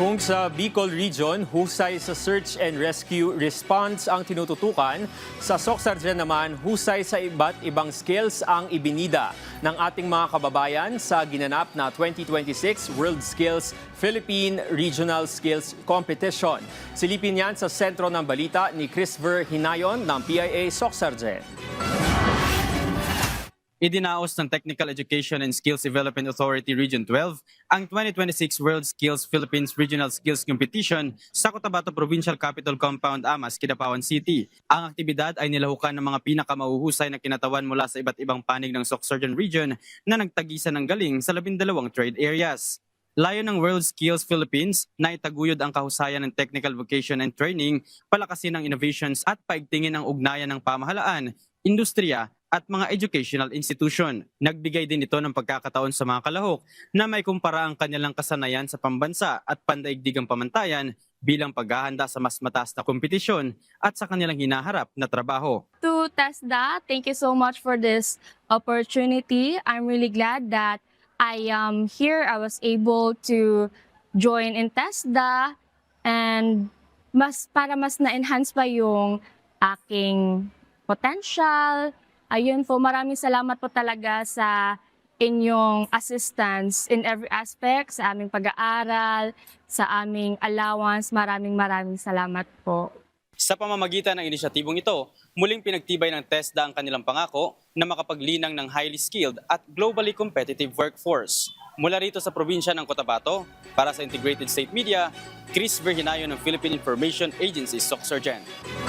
Kung sa Bicol Region, husay sa search and rescue response ang tinututukan, sa Socsargen naman, husay sa iba't ibang skills ang ibinida ng ating mga kababayan sa ginanap na 2026 World Skills Philippine Regional Skills Competition. Silipin yan sa sentro ng balita ni Chrisver Hinayon ng PIA Socsargen. Idinaos ng Technical Education and Skills Development Authority Region 12 ang 2026 World Skills Philippines Regional Skills Competition sa Cotabato Provincial Capital Compound, Amas, Kidapawan City. Ang aktibidad ay nilahukan ng mga pinakamahuhusay na kinatawan mula sa iba't ibang panig ng Socsargen Region na nagtagisan ng galing sa 12 trade areas. Layo ng World Skills Philippines na itaguyod ang kahusayan ng technical vocation and training, palakasin ang innovations at paigtingin ang ugnayan ng pamahalaan, industriya at mga educational institution. Nagbigay din ito ng pagkakataon sa mga kalahok na may kumpara ang kanilang kasanayan sa pambansa at pandaigdigang pamantayan bilang paghahanda sa mas mataas na kompetisyon at sa kanilang hinaharap na trabaho. To TESDA, thank you so much for this opportunity. I'm really glad that I am here. I was able to join in TESDA and para mas na-enhance pa yung aking potential. Ayun po, maraming salamat po talaga sa inyong assistance in every aspect, sa aming pag-aaral, sa aming allowance. Maraming salamat po. Sa pamamagitan ng inisyatibong ito, muling pinagtibay ng TESDA ang kanilang pangako na makapaglinang ng highly skilled at globally competitive workforce. Mula rito sa probinsya ng Cotabato, para sa Integrated State Media, Chris Verhinayo ng Philippine Information Agency, Socsargen.